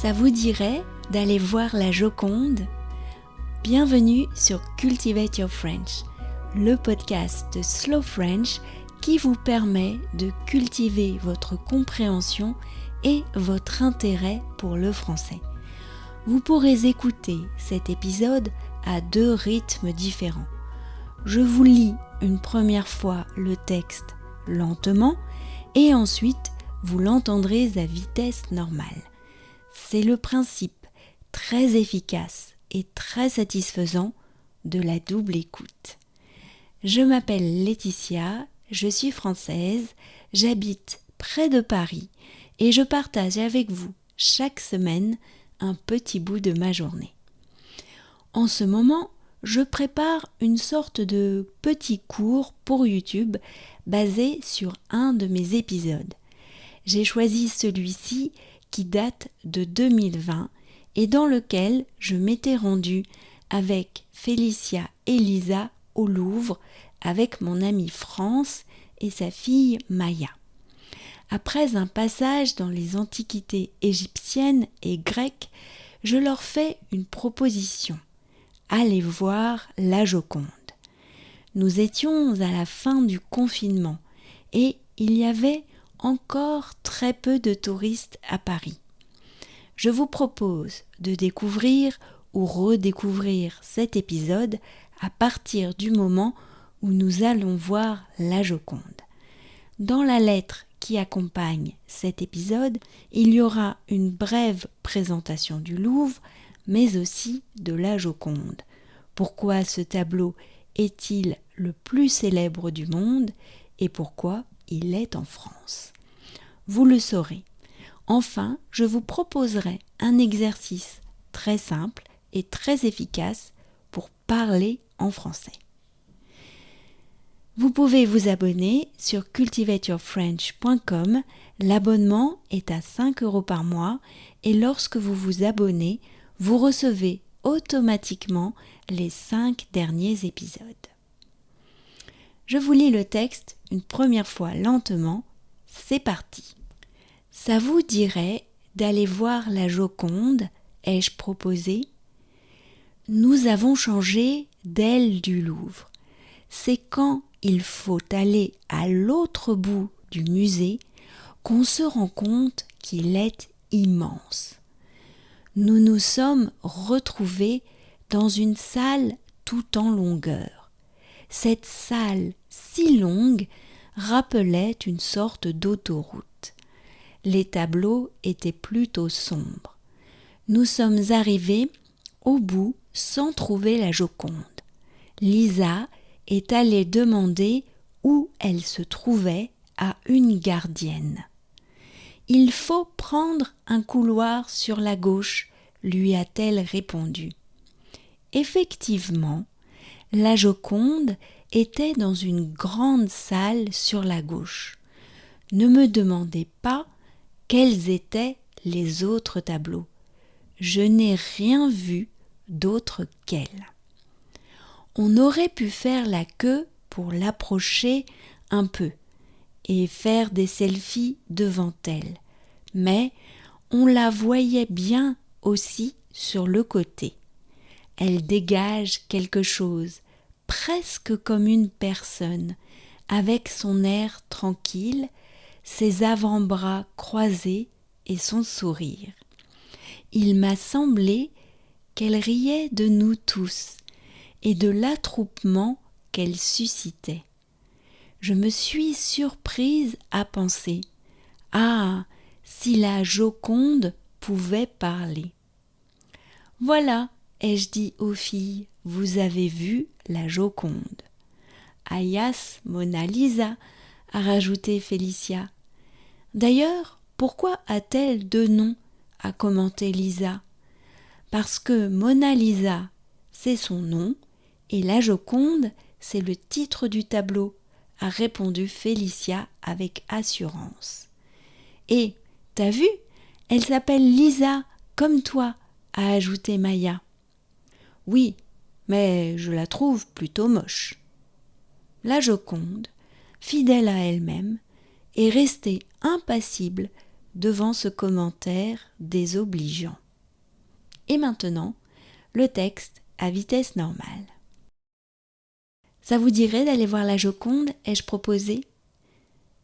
Ça vous dirait d'aller voir la Joconde ? Bienvenue sur Cultivate Your French, le podcast de Slow French qui vous permet de cultiver votre compréhension et votre intérêt pour le français. Vous pourrez écouter cet épisode à 2 rythmes différents. Je vous lis une première fois le texte lentement et ensuite vous l'entendrez à vitesse normale. C'est le principe très efficace et très satisfaisant de la double écoute. Je m'appelle Laetitia, je suis française, j'habite près de Paris et je partage avec vous chaque semaine un petit bout de ma journée. En ce moment, je prépare une sorte de petit cours pour YouTube basé sur un de mes épisodes. J'ai choisi celui-ci qui date de 2020 et dans lequel je m'étais rendue avec Félicia et Lisa au Louvre avec mon amie France et sa fille Maya. Après un passage dans les antiquités égyptiennes et grecques, je leur fais une proposition. Allez voir la Joconde. Nous étions à la fin du confinement et il y avait encore très peu de touristes à Paris. Je vous propose de découvrir ou redécouvrir cet épisode à partir du moment où nous allons voir la Joconde. Dans la lettre qui accompagne cet épisode, il y aura une brève présentation du Louvre, mais aussi de la Joconde. Pourquoi ce tableau est-il le plus célèbre du monde et pourquoi il est en France ? Vous le saurez. Enfin, je vous proposerai un exercice très simple et très efficace pour parler en français. Vous pouvez vous abonner sur cultivateyourfrench.com. L'abonnement est à 5 € par mois et lorsque vous vous abonnez, vous recevez automatiquement les 5 derniers épisodes. Je vous lis le texte une première fois lentement. C'est parti. Ça vous dirait d'aller voir la Joconde, ai-je proposé ? Nous avons changé d'aile du Louvre. C'est quand il faut aller à l'autre bout du musée qu'on se rend compte qu'il est immense. Nous nous sommes retrouvés dans une salle tout en longueur. Cette salle si longue rappelait une sorte d'autoroute. Les tableaux étaient plutôt sombres. Nous sommes arrivés au bout sans trouver la Joconde. Lisa est allée demander où elle se trouvait à une gardienne. « Il faut prendre un couloir sur la gauche », lui a-t-elle répondu. Effectivement, la Joconde était dans une grande salle sur la gauche. Ne me demandez pas quels étaient les autres tableaux. Je n'ai rien vu d'autre qu'elle. On aurait pu faire la queue pour l'approcher un peu et faire des selfies devant elle, mais on la voyait bien aussi sur le côté. Elle dégage quelque chose, presque comme une personne, avec son air tranquille, ses avant-bras croisés et son sourire. Il m'a semblé qu'elle riait de nous tous et de l'attroupement qu'elle suscitait. Je me suis surprise à penser « Ah, si la Joconde pouvait parler !» « Voilà, ai-je dit aux filles, vous avez vu la Joconde. »« Aias Mona Lisa !» a rajouté Félicia. « D'ailleurs, pourquoi a-t-elle 2 noms ?» a commenté Lisa. « Parce que Mona Lisa, c'est son nom, et la Joconde, c'est le titre du tableau, » a répondu Félicia avec assurance. « Et, t'as vu, elle s'appelle Lisa, comme toi, » a ajouté Maya. « Oui, mais je la trouve plutôt moche. » La Joconde, fidèle à elle-même, est restée impassible devant ce commentaire désobligeant. Et maintenant, le texte à vitesse normale. Ça vous dirait d'aller voir la Joconde, ai-je proposé ?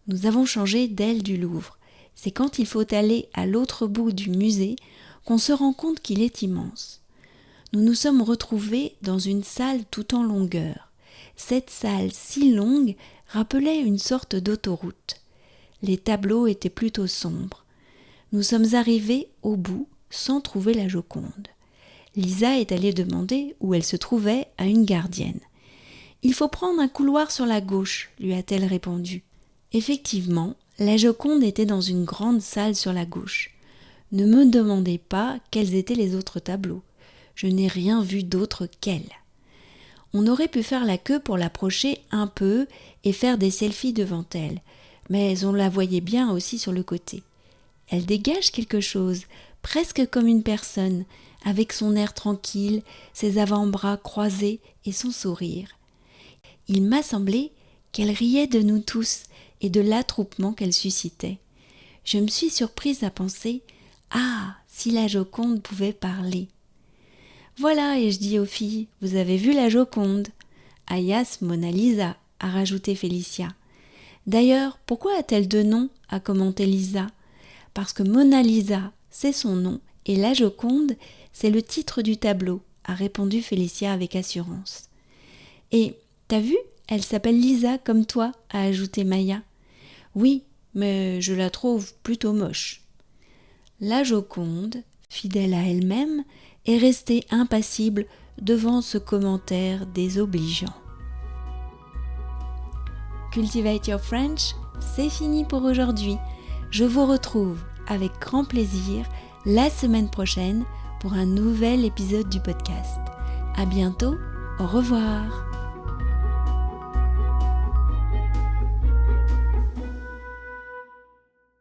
Nous avons changé d'aile du Louvre. C'est quand il faut aller à l'autre bout du musée qu'on se rend compte qu'il est immense. Nous nous sommes retrouvés dans une salle tout en longueur. Cette salle si longue rappelait une sorte d'autoroute. Les tableaux étaient plutôt sombres. Nous sommes arrivés au bout sans trouver la Joconde. Lisa est allée demander où elle se trouvait à une gardienne. « Il faut prendre un couloir sur la gauche », lui a-t-elle répondu. Effectivement, la Joconde était dans une grande salle sur la gauche. Ne me demandez pas quels étaient les autres tableaux. Je n'ai rien vu d'autre qu'elle. On aurait pu faire la queue pour l'approcher un peu et faire des selfies devant elle, mais on la voyait bien aussi sur le côté. Elle dégage quelque chose, presque comme une personne, avec son air tranquille, ses avant-bras croisés et son sourire. Il m'a semblé qu'elle riait de nous tous et de l'attroupement qu'elle suscitait. Je me suis surprise à penser « Ah, si la Joconde pouvait parler !» Voilà, ai-je dit aux filles, vous avez vu la Joconde ? Alias Mona Lisa, a rajouté Félicia. D'ailleurs, pourquoi a-t-elle deux noms ? A commenté Lisa. Parce que Mona Lisa, c'est son nom, et la Joconde, c'est le titre du tableau, a répondu Félicia avec assurance. Et, t'as vu, elle s'appelle Lisa comme toi, a ajouté Maya. Oui, mais je la trouve plutôt moche. La Joconde, fidèle à elle-même, est restée impassible devant ce commentaire désobligeant. Cultivate Your French, c'est fini pour aujourd'hui. Je vous retrouve avec grand plaisir la semaine prochaine pour un nouvel épisode du podcast. À bientôt, au revoir.